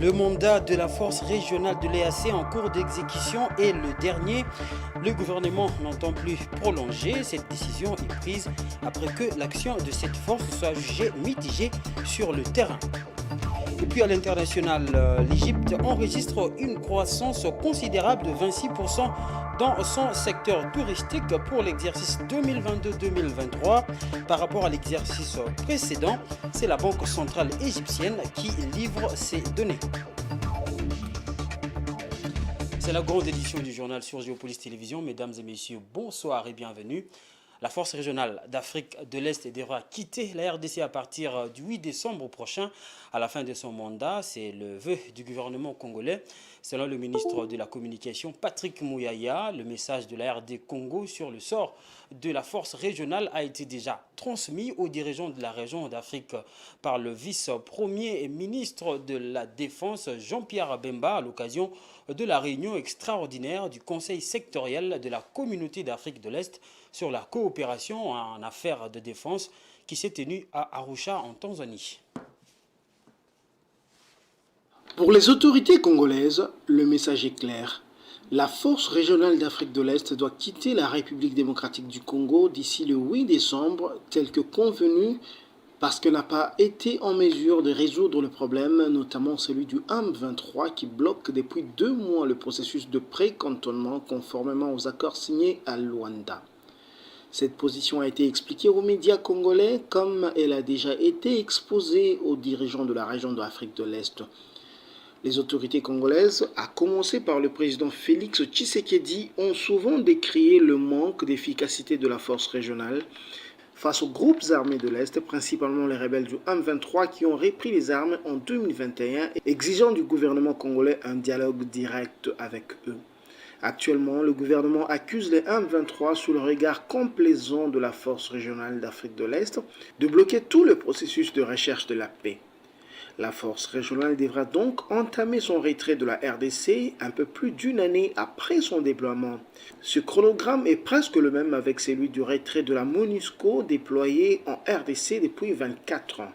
Le mandat de la force régionale de l'EAC en cours d'exécution est le dernier. Le gouvernement n'entend plus prolonger. Cette décision est prise après que l'action de cette force soit jugée mitigée sur le terrain. Et puis à l'international, l'Égypte enregistre une croissance considérable de 26% dans son secteur touristique pour l'exercice 2022-2023 par rapport à l'exercice précédent. C'est la Banque centrale égyptienne qui livre ces données. C'est la grande édition du journal sur Géopolis Télévision. Mesdames et messieurs, bonsoir et bienvenue. La force régionale d'Afrique de l'Est devra quitter la RDC à partir du 8 décembre prochain, à la fin de son mandat. C'est le vœu du gouvernement congolais. Selon le ministre de la Communication, Patrick Mouyaya, le message de la RD Congo sur le sort de la force régionale a été déjà transmis aux dirigeants de la région d'Afrique par le vice-premier ministre de la Défense, Jean-Pierre Bemba, à l'occasion de la réunion extraordinaire du Conseil sectoriel de la Communauté d'Afrique de l'Est sur la coopération en affaires de défense qui s'est tenue à Arusha en Tanzanie. Pour les autorités congolaises, le message est clair. La force régionale d'Afrique de l'Est doit quitter la République démocratique du Congo d'ici le 8 décembre, tel que convenu, parce qu'elle n'a pas été en mesure de résoudre le problème, notamment celui du M23 qui bloque depuis 2 mois le processus de pré-cantonnement conformément aux accords signés à Luanda. Cette position a été expliquée aux médias congolais comme elle a déjà été exposée aux dirigeants de la région de l'Afrique de l'Est. Les autorités congolaises, à commencer par le président Félix Tshisekedi, ont souvent décrié le manque d'efficacité de la force régionale face aux groupes armés de l'Est, principalement les rebelles du M23 qui ont repris les armes en 2021, exigeant du gouvernement congolais un dialogue direct avec eux. Actuellement, le gouvernement accuse les M23 sous le regard complaisant de la force régionale d'Afrique de l'Est de bloquer tout le processus de recherche de la paix. La force régionale devra donc entamer son retrait de la RDC un peu plus d'une année après son déploiement. Ce chronogramme est presque le même avec celui du retrait de la MONUSCO déployée en RDC depuis 24 ans.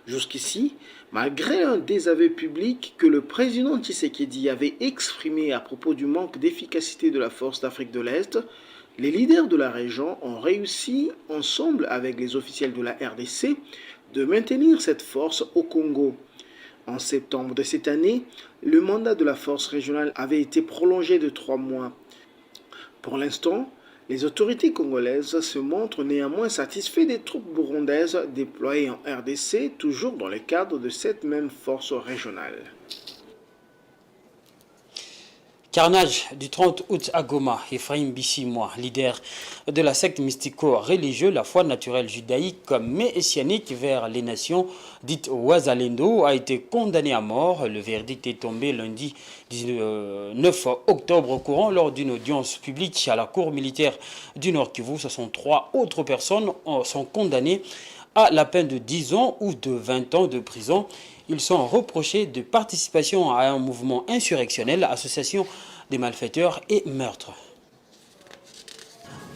Jusqu'ici, malgré un désaveu public que le président Tshisekedi avait exprimé à propos du manque d'efficacité de la force d'Afrique de l'Est, les leaders de la région ont réussi, ensemble avec les officiels de la RDC, de maintenir cette force au Congo. En septembre de cette année, le mandat de la force régionale avait été prolongé de 3 mois. Pour l'instant, les autorités congolaises se montrent néanmoins satisfaites des troupes burundaises déployées en RDC, toujours dans le cadre de cette même force régionale. Carnage du 30 août à Goma, Ephraim Bissimois, leader de la secte mystico-religieuse, la foi naturelle judaïque messianique vers les nations dites Wazalendo, a été condamné à mort. Le verdict est tombé lundi 9 octobre courant lors d'une audience publique à la cour militaire du Nord Kivu. 63 autres personnes sont condamnées à la peine de 10 ans ou de 20 ans de prison. Ils sont reprochés de participation à un mouvement insurrectionnel, association des malfaiteurs et meurtre.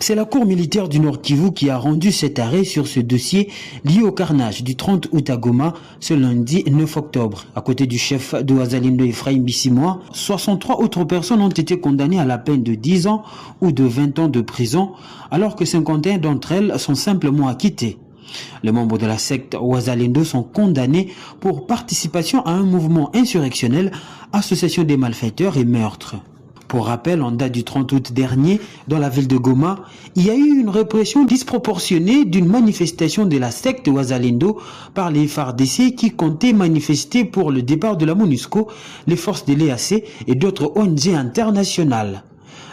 C'est la cour militaire du Nord Kivu qui a rendu cet arrêt sur ce dossier lié au carnage du 30 août à Goma ce lundi 9 octobre. À côté du chef de Wazalendo Ephraim Bissimois, 63 autres personnes ont été condamnées à la peine de 10 ans ou de 20 ans de prison, alors que 51 d'entre elles sont simplement acquittées. Les membres de la secte Wazalendo sont condamnés pour participation à un mouvement insurrectionnel, association des malfaiteurs et meurtre. Pour rappel, en date du 30 août dernier, dans la ville de Goma, il y a eu une répression disproportionnée d'une manifestation de la secte Wazalendo par les FARDC qui comptaient manifester pour le départ de la MONUSCO, les forces de l'EAC et d'autres ONG internationales.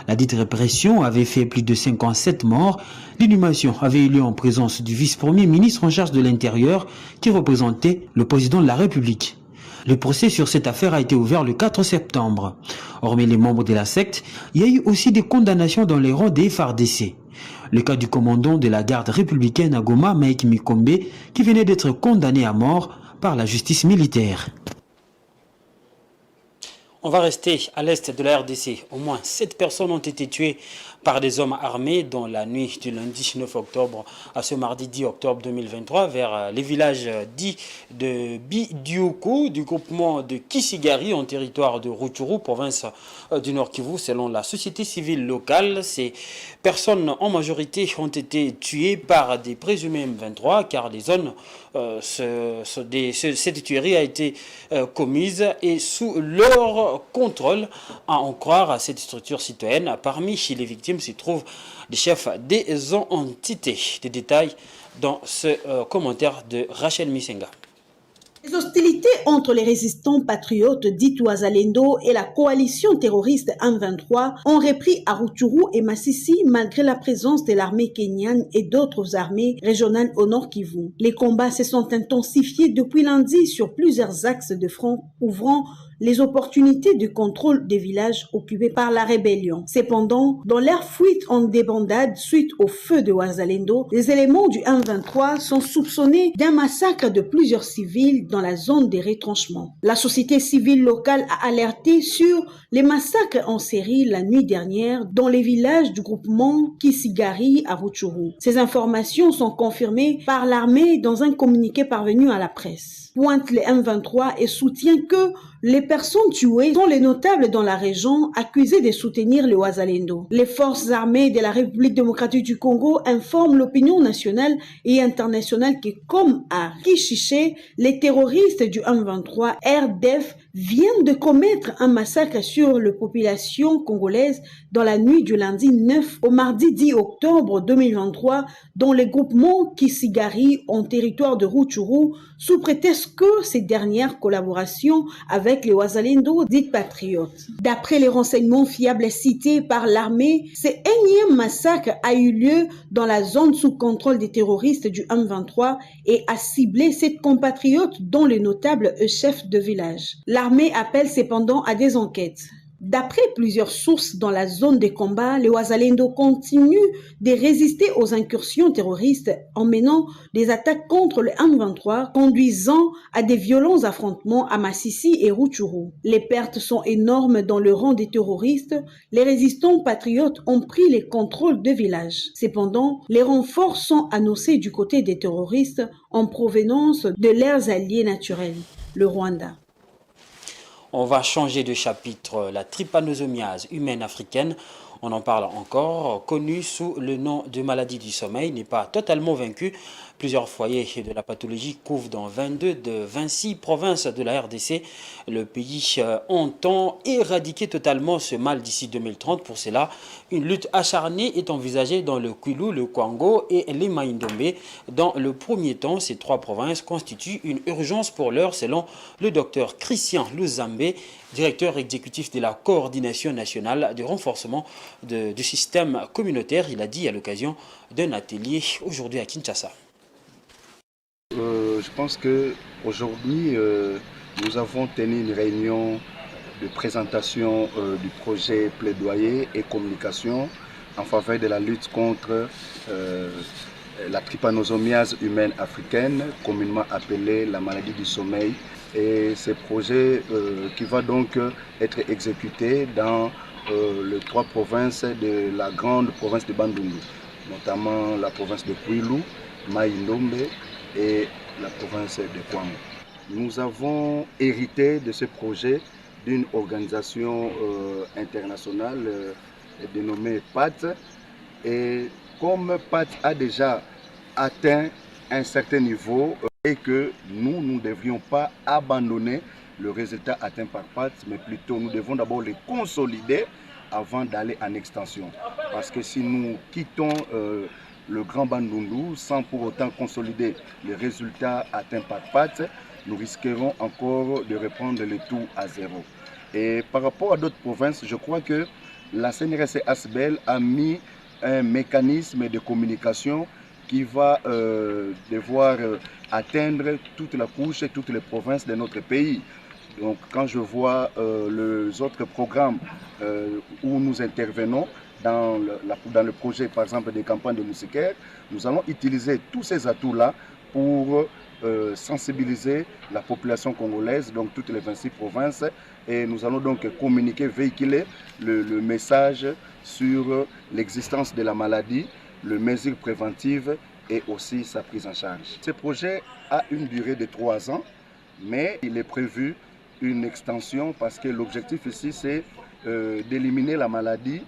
La dite répression avait fait plus de 57 morts. L'inhumation avait eu lieu en présence du vice-premier ministre en charge de l'Intérieur qui représentait le président de la République. Le procès sur cette affaire a été ouvert le 4 septembre. Hormis les membres de la secte, il y a eu aussi des condamnations dans les rangs des FARDC. Le cas du commandant de la garde républicaine à Goma, Mike Mikombe, qui venait d'être condamné à mort par la justice militaire. On va rester à l'est de la RDC. Au moins 7 personnes ont été tuées par des hommes armés dans la nuit du lundi 9 octobre à ce mardi 10 octobre 2023 vers les villages dits de Bidioukou du groupement de Kisigari en territoire de Rutshuru, province du Nord Kivu. Selon la société civile locale, ces personnes en majorité ont été tuées par des présumés M23 car les zones cette tuerie a été commise et sous leur contrôle, à en croire à cette structure citoyenne. Parmi les victimes se trouvent des chefs des entités. Des détails dans ce commentaire de Rachel Misenga. Les hostilités entre les résistants patriotes dits Wazalendo et la coalition terroriste M23 ont repris à Rutshuru et Masisi malgré la présence de l'armée kenyane et d'autres armées régionales au Nord Kivu. Les combats se sont intensifiés depuis lundi sur plusieurs axes de front ouvrant les opportunités de contrôle des villages occupés par la rébellion. Cependant, dans leur fuite en débandade suite au feu de Wazalendo, les éléments du M23 sont soupçonnés d'un massacre de plusieurs civils dans la zone des retranchements. La société civile locale a alerté sur les massacres en série la nuit dernière dans les villages du groupement Kisigari à Rutshuru. Ces informations sont confirmées par l'armée dans un communiqué parvenu à la presse. Pointe le M23 et soutient que les personnes tuées sont les notables dans la région accusés de soutenir le Wazalendo. Les forces armées de la République démocratique du Congo informent l'opinion nationale et internationale que, comme à Kishiché, les terroristes du M23 RDF viennent de commettre un massacre sur la population congolaise dans la nuit du lundi 9 au mardi 10 octobre 2023 dans le groupement Kisigari en territoire de Rutshuru sous prétexte que ces dernières collaborations avec les Wazalendo dites patriotes. D'après les renseignements fiables cités par l'armée, ce énième massacre a eu lieu dans la zone sous contrôle des terroristes du M23 et a ciblé ces compatriotes dont les notables chefs de village. L'armée appelle cependant à des enquêtes. D'après plusieurs sources dans la zone des combats, les Wazalendo continuent de résister aux incursions terroristes en menant des attaques contre le M23, conduisant à des violents affrontements à Masisi et Rutshuru. Les pertes sont énormes dans le rang des terroristes. Les résistants patriotes ont pris les contrôles de villages. Cependant, les renforts sont annoncés du côté des terroristes en provenance de leurs alliés naturels, le Rwanda. On va changer de chapitre. La trypanosomiase humaine africaine, on en parle encore, connue sous le nom de maladie du sommeil, n'est pas totalement vaincue. Plusieurs foyers de la pathologie couvrent dans 22 de 26 provinces de la RDC. Le pays entend éradiquer totalement ce mal d'ici 2030. Pour cela, une lutte acharnée est envisagée dans le Kwilu, le Kwango et les Maïndombe. Dans le premier temps, ces trois provinces constituent une urgence pour l'heure, selon le docteur Christian Luzambe, directeur exécutif de la coordination nationale de renforcement du système communautaire. Il a dit à l'occasion d'un atelier aujourd'hui à Kinshasa. Je pense qu'aujourd'hui, nous avons tenu une réunion de présentation du projet plaidoyer et communication en faveur de la lutte contre la trypanosomiase humaine africaine, communément appelée la maladie du sommeil. Et ce projet qui va donc être exécuté dans les trois provinces de la grande province de Bandundu, notamment la province de Kwilu, Maïndombe et la province de Kwango. Nous avons hérité de ce projet d'une organisation internationale dénommée PAT. Et comme PAT a déjà atteint un certain niveau et que nous ne devrions pas abandonner le résultat atteint par PAT, mais plutôt nous devons d'abord les consolider avant d'aller en extension. Parce que si nous quittons le Grand Bandundu sans pour autant consolider les résultats atteints par PAT, nous risquerons encore de reprendre le tout à zéro. Et par rapport à d'autres provinces, je crois que la CNRS ASBEL a mis un mécanisme de communication qui va devoir atteindre toute la couche et toutes les provinces de notre pays. Donc quand je vois les autres programmes où nous intervenons, dans le projet par exemple des campagnes de moustiquaires, nous allons utiliser tous ces atouts-là pour sensibiliser la population congolaise, donc toutes les 26 provinces, et nous allons donc communiquer, véhiculer le message sur l'existence de la maladie, les mesures préventives et aussi sa prise en charge. Ce projet a une durée de 3 ans, mais il est prévu une extension parce que l'objectif ici c'est d'éliminer la maladie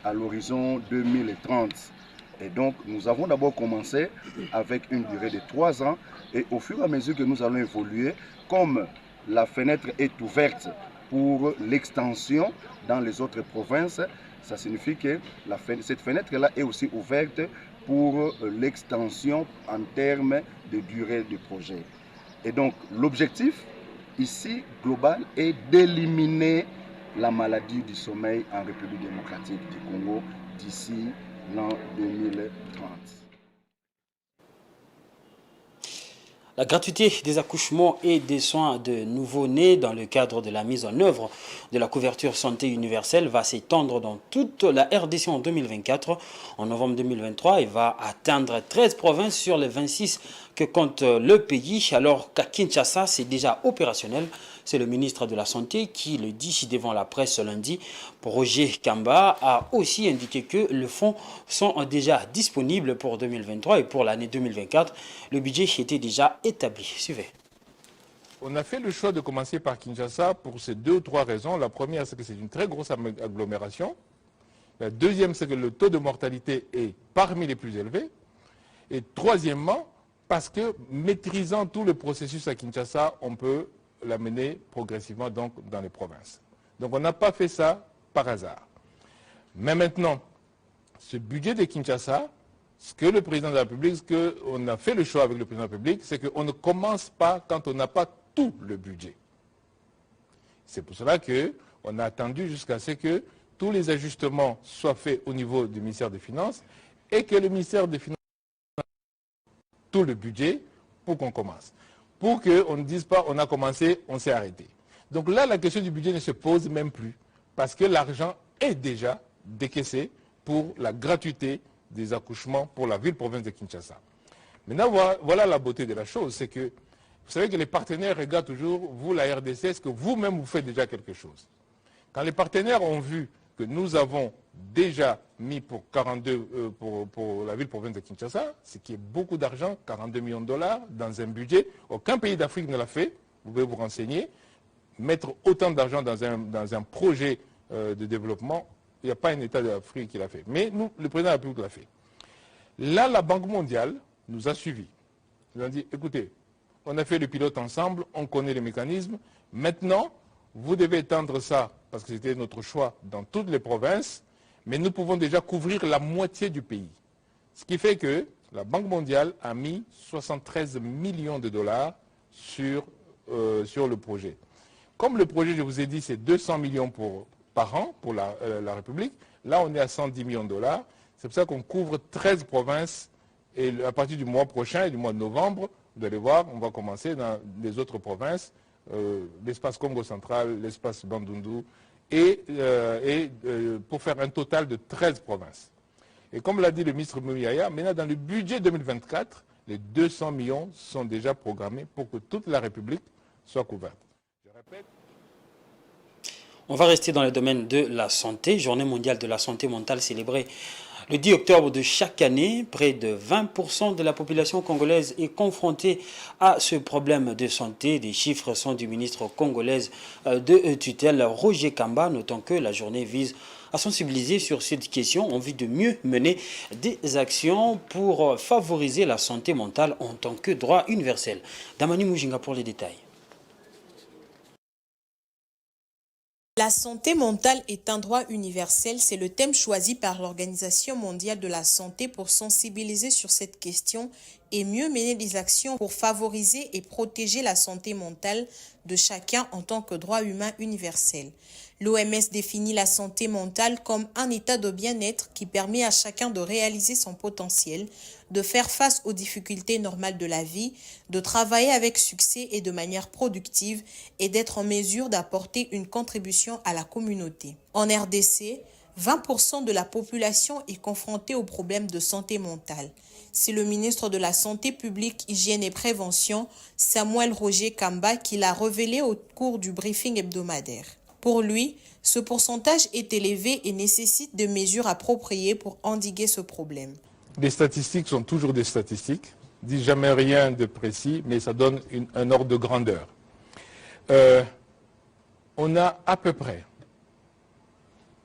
à l'horizon 2030. Et donc nous avons d'abord commencé avec une durée de 3 ans et au fur et à mesure que nous allons évoluer, comme la fenêtre est ouverte pour l'extension dans les autres provinces, ça signifie que cette fenêtre-là est aussi ouverte pour l'extension en termes de durée du projet. Et donc l'objectif ici global est d'éliminer la maladie du sommeil en République démocratique du Congo d'ici l'an 2030. La gratuité des accouchements et des soins de nouveau-nés dans le cadre de la mise en œuvre de la couverture santé universelle va s'étendre dans toute la RDC en 2024. En novembre 2023, il va atteindre 13 provinces sur les 26 que compte le pays, alors qu'à Kinshasa, c'est déjà opérationnel. C'est le ministre de la Santé qui le dit devant la presse ce lundi. Roger Kamba a aussi indiqué que les fonds sont déjà disponibles pour 2023 et pour l'année 2024. Le budget était déjà établi. Suivez. On a fait le choix de commencer par Kinshasa pour ces 2 ou 3 raisons. La première, c'est que c'est une très grosse agglomération. La deuxième, c'est que le taux de mortalité est parmi les plus élevés. Et troisièmement, parce que maîtrisant tout le processus à Kinshasa, on peut l'amener progressivement donc dans les provinces. Donc on n'a pas fait ça par hasard. Mais maintenant, ce budget de Kinshasa, ce que le président de la République, ce qu'on a fait le choix avec le président de la République, c'est qu'on ne commence pas quand on n'a pas tout le budget. C'est pour cela qu'on a attendu jusqu'à ce que tous les ajustements soient faits au niveau du ministère des Finances et que le ministère des Finances ait tout le budget pour qu'on commence. Pour qu'on ne dise pas on a commencé, on s'est arrêté. Donc là, la question du budget ne se pose même plus parce que l'argent est déjà décaissé pour la gratuité des accouchements pour la ville-province de Kinshasa. Maintenant, voilà la beauté de la chose, c'est que vous savez que les partenaires regardent toujours, vous, la RDC, est-ce que vous-même vous faites déjà quelque chose? Quand les partenaires ont vu que nous avons déjà mis pour 42 pour la ville-province de Kinshasa, ce qui est beaucoup d'argent, 42 millions de dollars dans un budget, aucun pays d'Afrique ne l'a fait, vous pouvez vous renseigner, mettre autant d'argent dans un projet de développement, il n'y a pas un État d'Afrique qui l'a fait. Mais nous, le président de la République l'a fait. Là, la Banque mondiale nous a suivis. Ils ont dit, écoutez, on a fait le pilote ensemble, on connaît les mécanismes. Maintenant, vous devez étendre ça, parce que c'était notre choix, dans toutes les provinces, mais nous pouvons déjà couvrir la moitié du pays. Ce qui fait que la Banque mondiale a mis 73 millions de dollars sur le projet. Comme le projet, je vous ai dit, c'est 200 millions par an pour la République, là on est à 110 millions de dollars. C'est pour ça qu'on couvre 13 provinces et à partir du mois prochain et du mois de novembre, vous allez voir, on va commencer dans les autres provinces, l'espace Congo central, l'espace Bandundu, et pour faire un total de 13 provinces. Et comme l'a dit le ministre Mouyaya, maintenant dans le budget 2024, les 200 millions sont déjà programmés pour que toute la République soit couverte. Je répète. On va rester dans le domaine de la santé. Journée mondiale de la santé mentale célébrée le 10 octobre de chaque année. Près de 20% de la population congolaise est confrontée à ce problème de santé. Des chiffres sont du ministre congolaise de tutelle Roger Kamba, notant que la journée vise à sensibiliser sur cette question en vue de mieux mener des actions pour favoriser la santé mentale en tant que droit universel. Damani Mujinga pour les détails. La santé mentale est un droit universel, c'est le thème choisi par l'Organisation mondiale de la santé pour sensibiliser sur cette question et mieux mener des actions pour favoriser et protéger la santé mentale de chacun en tant que droit humain universel. L'OMS définit la santé mentale comme un état de bien-être qui permet à chacun de réaliser son potentiel, de faire face aux difficultés normales de la vie, de travailler avec succès et de manière productive et d'être en mesure d'apporter une contribution à la communauté. En RDC, 20% de la population est confrontée aux problèmes de santé mentale. C'est le ministre de la Santé publique, Hygiène et Prévention, Samuel Roger Kamba, qui l'a révélé au cours du briefing hebdomadaire. Pour lui, ce pourcentage est élevé et nécessite des mesures appropriées pour endiguer ce problème. Les statistiques sont toujours des statistiques, ne disent jamais rien de précis, mais ça donne un ordre de grandeur. On a à peu près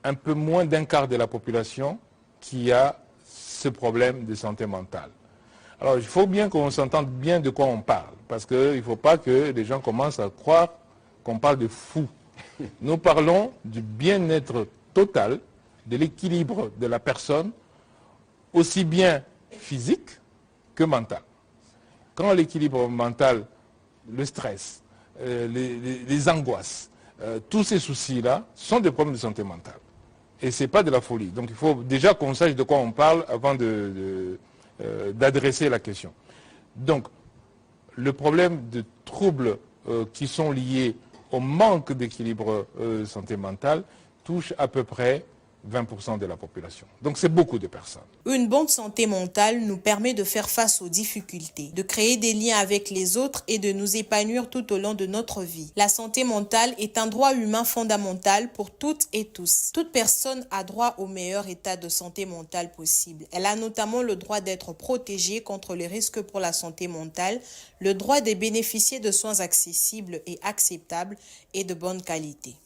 un peu moins d'un quart de la population qui a ce problème de santé mentale. Alors il faut bien qu'on s'entende bien de quoi on parle, parce qu'il ne faut pas que les gens commencent à croire qu'on parle de fous. Nous parlons du bien-être total, de l'équilibre de la personne, aussi bien physique que mental. Quand l'équilibre mental, le stress, les angoisses, tous ces soucis-là sont des problèmes de santé mentale. Et ce n'est pas de la folie. Donc il faut déjà qu'on sache de quoi on parle avant d'adresser la question. Donc le problème de troubles qui sont liés au manque d'équilibre santé mentale touche à peu près 20% de la population. Donc c'est beaucoup de personnes. Une bonne santé mentale nous permet de faire face aux difficultés, de créer des liens avec les autres et de nous épanouir tout au long de notre vie. La santé mentale est un droit humain fondamental pour toutes et tous. Toute personne a droit au meilleur état de santé mentale possible. Elle a notamment le droit d'être protégée contre les risques pour la santé mentale, le droit de bénéficier de soins accessibles et acceptables et de bonne qualité.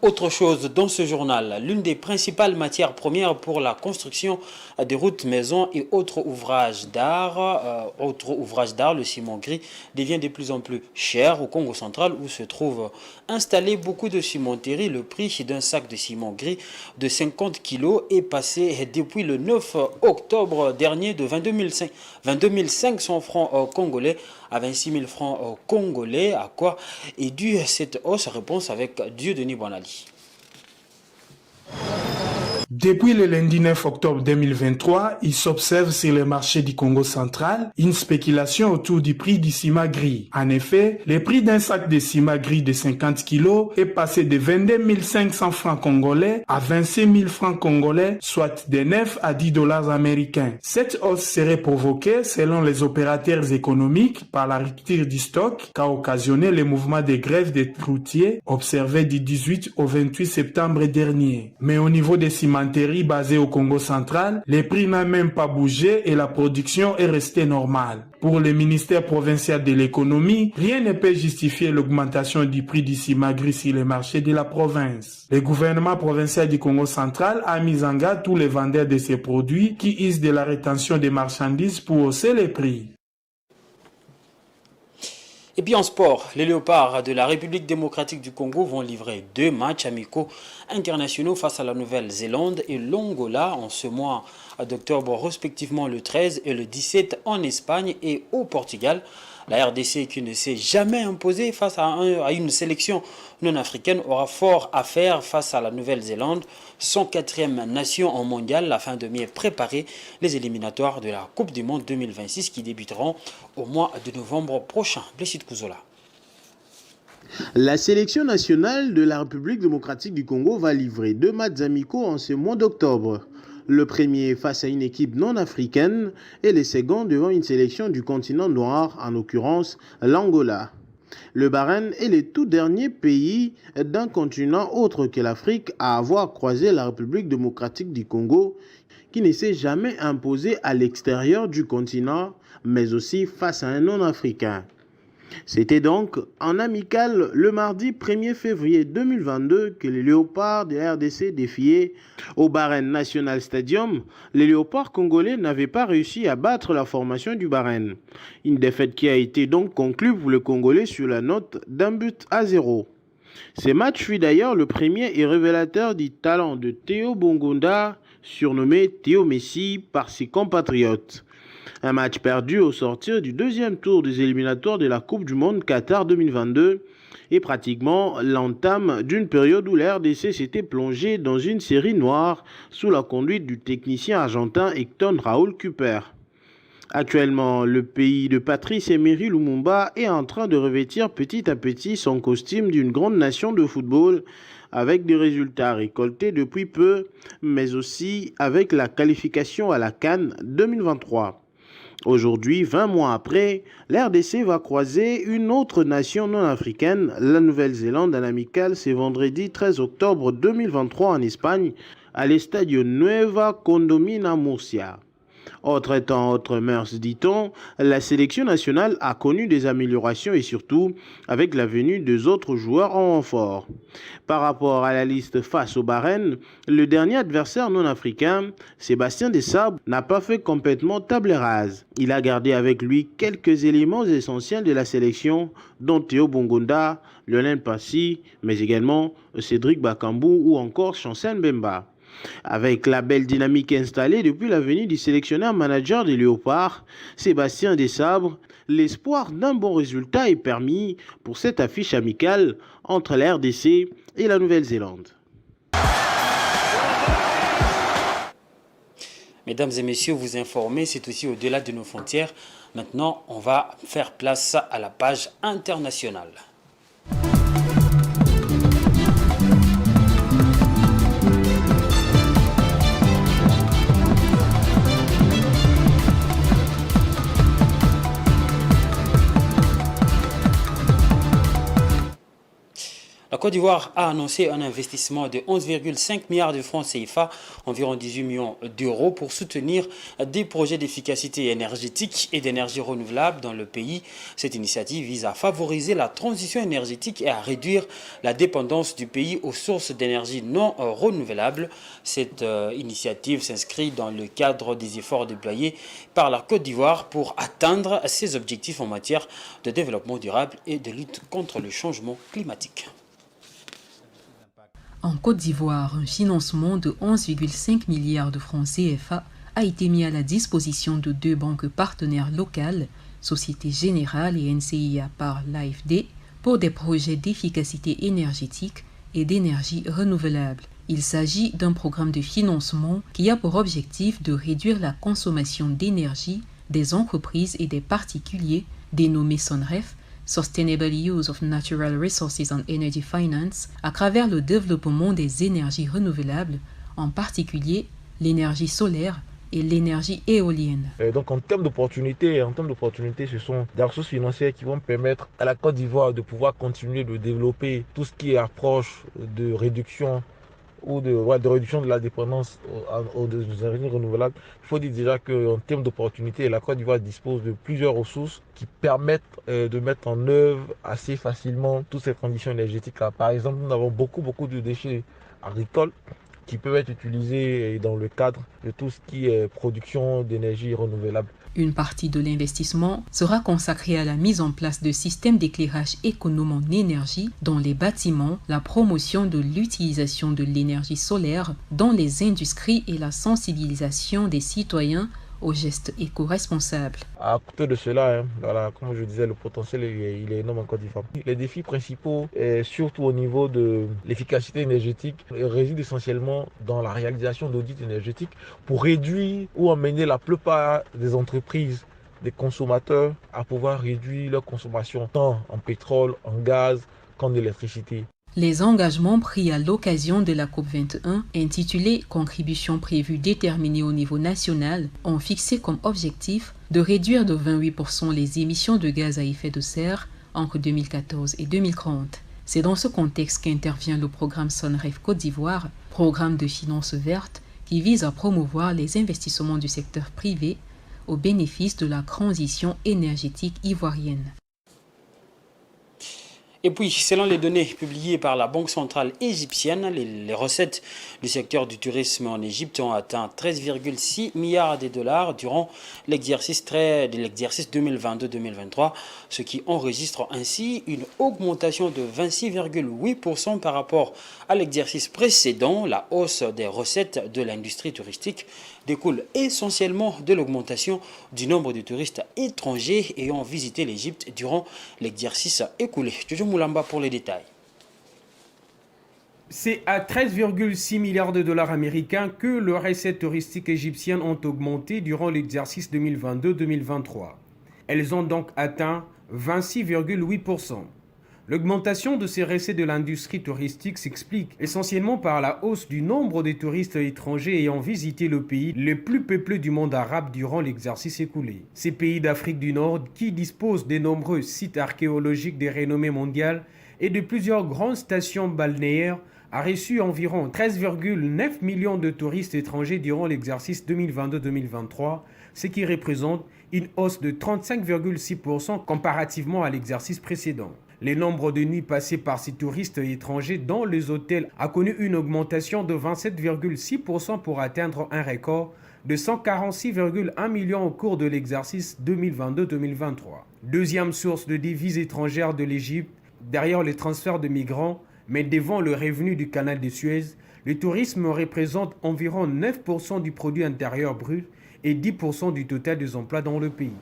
Autre chose dans ce journal, l'une des principales matières premières pour la construction des routes, maisons et autres ouvrages d'art, le ciment gris, devient de plus en plus cher au Congo central où se trouvent installées beaucoup de cimenteries. Le prix d'un sac de ciment gris de 50 kg est passé depuis le 9 octobre dernier de 22 500 francs congolais à 26 000 francs congolais. À quoi est due cette hausse? Réponse avec Dieudonné Bonali. Depuis le lundi 9 octobre 2023, il s'observe sur le marché du Congo central une spéculation autour du prix du ciment gris. En effet, le prix d'un sac de ciment gris de 50 kg est passé de 22 500 francs congolais à 26 000 francs congolais, soit de 9 à 10 dollars américains. Cette hausse serait provoquée, selon les opérateurs économiques, par la rupture du stock qu'a occasionné le mouvement de grève des routiers observé du 18 au 28 septembre dernier. Mais au niveau des cimenteries basées au Congo central, les prix n'ont même pas bougé et la production est restée normale. Pour le ministère provincial de l'économie, rien ne peut justifier l'augmentation du prix du ciment gris sur les marchés de la province. Le gouvernement provincial du Congo central a mis en garde tous les vendeurs de ces produits qui usent de la rétention des marchandises pour hausser les prix. Et puis en sport, les Léopards de la République démocratique du Congo vont livrer 2 matchs amicaux internationaux face à la Nouvelle-Zélande et l'Angola en ce mois d'octobre, respectivement le 13 et le 17 en Espagne et au Portugal. La RDC, qui ne s'est jamais imposée face à une sélection non africaine, aura fort à faire face à la Nouvelle-Zélande, son 4e nation en mondial, afin de mieux préparer les éliminatoires de la Coupe du Monde 2026 qui débuteront au mois de novembre prochain. Blessed Kouzola. La sélection nationale de la République démocratique du Congo va livrer 2 matchs amicaux en ce mois d'octobre. Le premier face à une équipe non africaine et le second devant une sélection du continent noir, en l'occurrence l'Angola. Le Bahreïn est le tout dernier pays d'un continent autre que l'Afrique à avoir croisé la République démocratique du Congo, qui ne s'est jamais imposé à l'extérieur du continent, mais aussi face à un non-africain. C'était donc en amical le mardi 1er février 2022 que les Léopards de la RDC défiaient au Bahreïn National Stadium. Les Léopards congolais n'avaient pas réussi à battre la formation du Bahreïn. Une défaite qui a été donc conclue pour le Congolais sur la note d'1-0. Ce match fut d'ailleurs le premier et révélateur du talent de Théo Bongonda, surnommé Théo Messi par ses compatriotes. Un match perdu au sortir du 2e tour des éliminatoires de la Coupe du Monde Qatar 2022 et pratiquement l'entame d'une période où la RDC s'était plongée dans une série noire sous la conduite du technicien argentin Héctor Raúl Cooper. Actuellement, le pays de Patrice Emery Lumumba est en train de revêtir petit à petit son costume d'une grande nation de football avec des résultats récoltés depuis peu, mais aussi avec la qualification à la CAN 2023. Aujourd'hui, 20 mois après, l'RDC va croiser une autre nation non africaine, la Nouvelle-Zélande, en amical ce vendredi 13 octobre 2023 en Espagne, à l'Estadio Nueva Condomina Murcia. Autre temps, autre mœurs, dit-on, la sélection nationale a connu des améliorations et surtout avec la venue des autres joueurs en renfort. Par rapport à la liste face au Bahreïn, le dernier adversaire non africain, Sébastien Desabre, n'a pas fait complètement table rase. Il a gardé avec lui quelques éléments essentiels de la sélection, dont Théo Bongonda, Lionel Passy, mais également Cédric Bakambou ou encore Chancel Mbemba. Avec la belle dynamique installée depuis la venue du sélectionneur manager des Léopards, Sébastien Desabre, l'espoir d'un bon résultat est permis pour cette affiche amicale entre la RDC et la Nouvelle-Zélande. Mesdames et messieurs, vous informer, c'est aussi au-delà de nos frontières. Maintenant, on va faire place à la page internationale. La Côte d'Ivoire a annoncé un investissement de 11,5 milliards de francs CFA, environ 18 millions d'euros, pour soutenir des projets d'efficacité énergétique et d'énergie renouvelable dans le pays. Cette initiative vise à favoriser la transition énergétique et à réduire la dépendance du pays aux sources d'énergie non renouvelables. Cette initiative s'inscrit dans le cadre des efforts déployés par la Côte d'Ivoire pour atteindre ses objectifs en matière de développement durable et de lutte contre le changement climatique. En Côte d'Ivoire, un financement de 11,5 milliards de francs CFA a été mis à la disposition de deux banques partenaires locales, Société Générale et NCIA par l'AFD, pour des projets d'efficacité énergétique et d'énergie renouvelable. Il s'agit d'un programme de financement qui a pour objectif de réduire la consommation d'énergie des entreprises et des particuliers, dénommé SONREF, Sustainable Use of Natural Resources and Energy Finance, à travers le développement des énergies renouvelables, en particulier l'énergie solaire et l'énergie éolienne. Donc en termes d'opportunités, ce sont des ressources financières qui vont permettre à la Côte d'Ivoire de pouvoir continuer de développer tout ce qui est approche de réduction ou de réduction de la dépendance aux énergies renouvelables. Il faut dire déjà qu'en termes d'opportunités, la Côte d'Ivoire dispose de plusieurs ressources qui permettent de mettre en œuvre assez facilement toutes ces conditions énergétiques. Par exemple, nous avons beaucoup de déchets agricoles qui peuvent être utilisés dans le cadre de tout ce qui est production d'énergie renouvelable. Une partie de l'investissement sera consacrée à la mise en place de systèmes d'éclairage économe en énergie dans les bâtiments, la promotion de l'utilisation de l'énergie solaire dans les industries et la sensibilisation des citoyens aux gestes éco-responsables. À côté de cela, comme je disais, le potentiel il est énorme en Côte d'Ivoire. Les défis principaux, surtout au niveau de l'efficacité énergétique, résident essentiellement dans la réalisation d'audits énergétiques pour réduire ou emmener la plupart des entreprises, des consommateurs à pouvoir réduire leur consommation tant en pétrole, en gaz qu'en électricité. Les engagements pris à l'occasion de la COP21, intitulés « Contributions prévues déterminées au niveau national », ont fixé comme objectif de réduire de 28% les émissions de gaz à effet de serre entre 2014 et 2030. C'est dans ce contexte qu'intervient le programme SONREF Côte d'Ivoire, programme de finances vertes qui vise à promouvoir les investissements du secteur privé au bénéfice de la transition énergétique ivoirienne. Et puis, selon les données publiées par la Banque centrale égyptienne, les recettes du secteur du tourisme en Égypte ont atteint 13,6 milliards de dollars durant l'exercice 2022-2023, ce qui enregistre ainsi une augmentation de 26,8% par rapport à l'exercice précédent. La hausse des recettes de l'industrie touristique découle essentiellement de l'augmentation du nombre de touristes étrangers ayant visité l'Égypte durant l'exercice écoulé. Jojo Moulamba pour les détails. C'est à 13,6 milliards de dollars américains que les recettes touristiques égyptiennes ont augmenté durant l'exercice 2022-2023. Elles ont donc atteint 26,8%. L'augmentation de ces recettes de l'industrie touristique s'explique essentiellement par la hausse du nombre de touristes étrangers ayant visité le pays le plus peuplé du monde arabe durant l'exercice écoulé. Ces pays d'Afrique du Nord, qui disposent de nombreux sites archéologiques de renommée mondiale et de plusieurs grandes stations balnéaires, a reçu environ 13,9 millions de touristes étrangers durant l'exercice 2022-2023, ce qui représente une hausse de 35,6% comparativement à l'exercice précédent. Le nombre de nuits passées par ces touristes étrangers dans les hôtels a connu une augmentation de 27,6% pour atteindre un record de 146,1 millions au cours de l'exercice 2022-2023. Deuxième source de devises étrangères de l'Égypte, derrière les transferts de migrants, mais devant le revenu du canal de Suez, le tourisme représente environ 9% du produit intérieur brut et 10% du total des emplois dans le pays.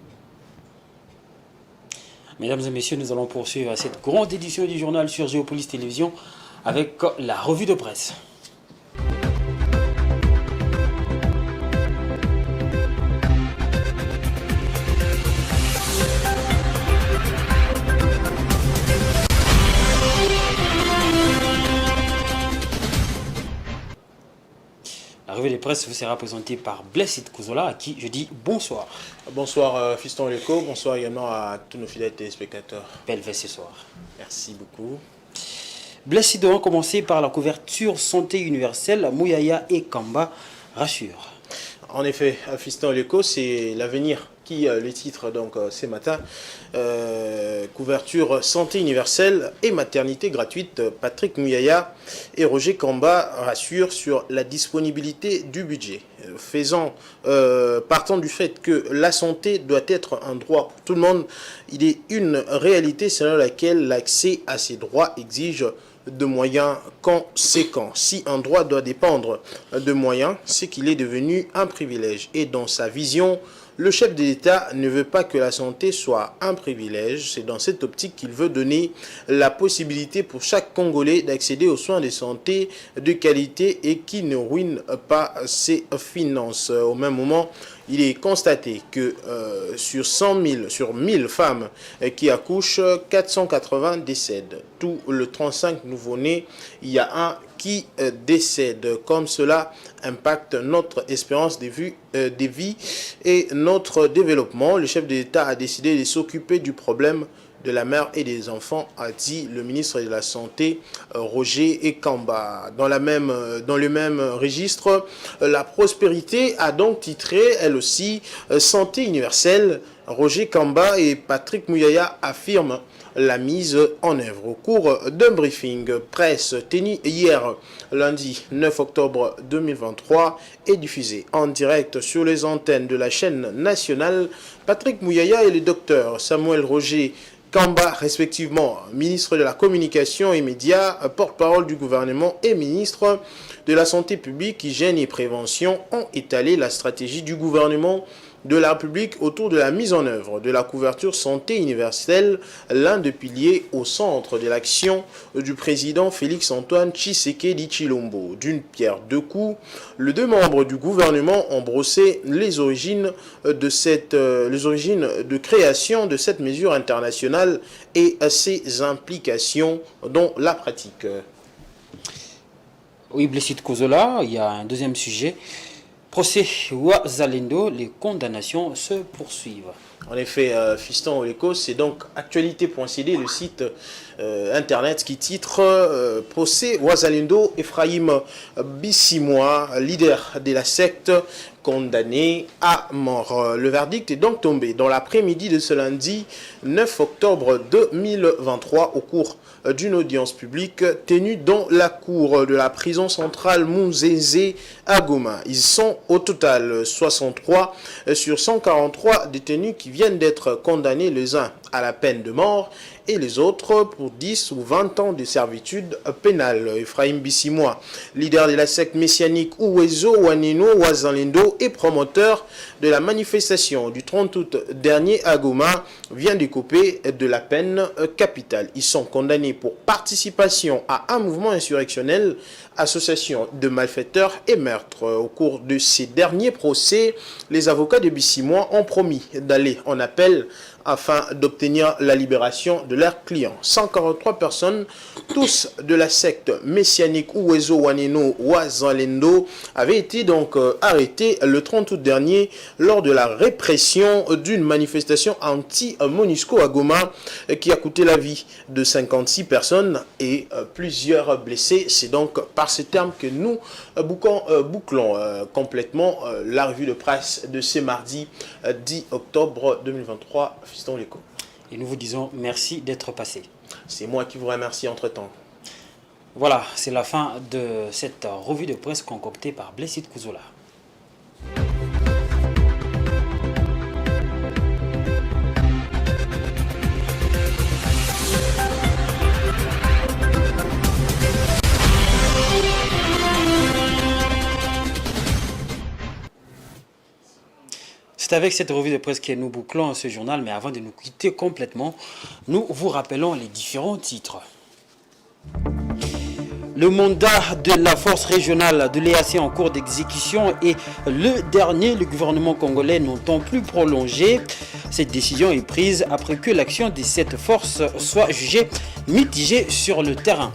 Mesdames et messieurs, nous allons poursuivre cette grande édition du journal sur Géopolis Télévision avec la revue de presse. La revue de presse vous sera présentée par Blessed Kouzola, à qui je dis bonsoir. Bonsoir Fiston Leko, bonsoir également à tous nos fidèles téléspectateurs. Belle veste ce soir. Merci beaucoup. Blessed, on va commencer par la couverture santé universelle. Mouyaya et Kamba rassurent. En effet, Fiston Leko, c'est l'avenir qui le titre donc ce matin. Couverture santé universelle et maternité gratuite. Patrick Mouyaya et Roger Kamba rassurent sur la disponibilité du budget. Partant du fait que la santé doit être un droit pour tout le monde, il est une réalité selon laquelle l'accès à ces droits exige de moyens conséquents. Si un droit doit dépendre de moyens, c'est qu'il est devenu un privilège. Et dans sa vision, le chef de l'État ne veut pas que la santé soit un privilège. C'est dans cette optique qu'il veut donner la possibilité pour chaque Congolais d'accéder aux soins de santé de qualité et qui ne ruinent pas ses finances. Au même moment, il est constaté que sur 1000 femmes qui accouchent, 480 décèdent. Tout le 35 nouveau-nés, il y a un qui décède. Comme cela impacte notre espérance de vie et notre développement, le chef de l'État a décidé de s'occuper du problème de la mère et des enfants, a dit le ministre de la Santé, Roger Kamba. Dans le même registre, la prospérité a donc titré, elle aussi, Santé universelle. Roger Kamba et Patrick Mouyaya affirment la mise en œuvre. Au cours d'un briefing presse tenu hier, lundi 9 octobre 2023, et diffusé en direct sur les antennes de la chaîne nationale, Patrick Mouyaya et le docteur Samuel Roger Kamba, respectivement ministre de la Communication et Médias, porte-parole du gouvernement et ministre de la Santé publique, Hygiène et Prévention, ont étalé la stratégie du gouvernement de la République autour de la mise en œuvre de la couverture santé universelle, l'un des piliers au centre de l'action du président Félix-Antoine Tshisekedi Tshilombo. D'une pierre deux coups, les deux membres du gouvernement ont brossé les origines de création de cette mesure internationale et ses implications dans la pratique. Oui, Blessed Kouzola, il y a un deuxième sujet. Procès Wazalendo, les condamnations se poursuivent. En effet, Fiston Oleko, c'est donc actualité.cd, le site internet qui titre Procès Wazalendo, Ephraim Bissimois, leader de la secte, condamné à mort. Le verdict est donc tombé dans l'après-midi de ce lundi 9 octobre 2023 au cours d'une audience publique tenue dans la cour de la prison centrale Munzenze à Goma. Ils sont au total 63 sur 143 détenus qui viennent d'être condamnés les uns à la peine de mort et les autres pour 10 ou 20 ans de servitude pénale. Ephraim Bissimois, leader de la secte messianique Uwezo Waneno Wazalendo et promoteur de la manifestation du 30 août dernier à Goma, vient de couper de la peine capitale. Ils sont condamnés pour participation à un mouvement insurrectionnel, association de malfaiteurs et meurtre. Au cours de ces derniers procès, les avocats de Bissimois ont promis d'aller en appel afin d'obtenir la libération de leurs clients. 143 personnes, tous de la secte messianique Uwezo Waneno Wazalendo, avaient été donc arrêtés le 30 août dernier lors de la répression d'une manifestation anti-MONUSCO à Goma qui a coûté la vie de 56 personnes et plusieurs blessés. C'est donc par ces termes que nous bouclons complètement la revue de presse de ce mardi 10 octobre 2023. Fiston Léco. Et nous vous disons merci d'être passé. C'est moi qui vous remercie entre-temps. Voilà, c'est la fin de cette revue de presse concoctée par Blessed Kouzola. C'est avec cette revue de presse que nous bouclons ce journal, mais avant de nous quitter complètement, nous vous rappelons les différents titres. Le mandat de la force régionale de l'EAC en cours d'exécution et le dernier, le gouvernement congolais n'entend plus prolonger. Cette décision est prise après que l'action de cette force soit jugée mitigée sur le terrain.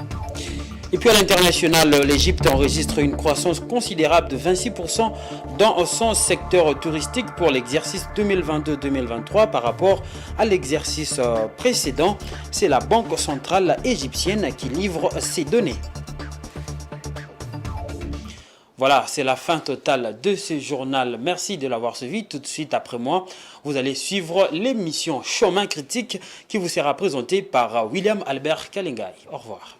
Et puis à l'international, l'Égypte enregistre une croissance considérable de 26% dans son secteur touristique pour l'exercice 2022-2023 par rapport à l'exercice précédent. C'est la Banque centrale égyptienne qui livre ces données. Voilà, c'est la fin totale de ce journal. Merci de l'avoir suivi. Tout de suite après moi, vous allez suivre l'émission Chemin critique qui vous sera présentée par William Albert Kalengai. Au revoir.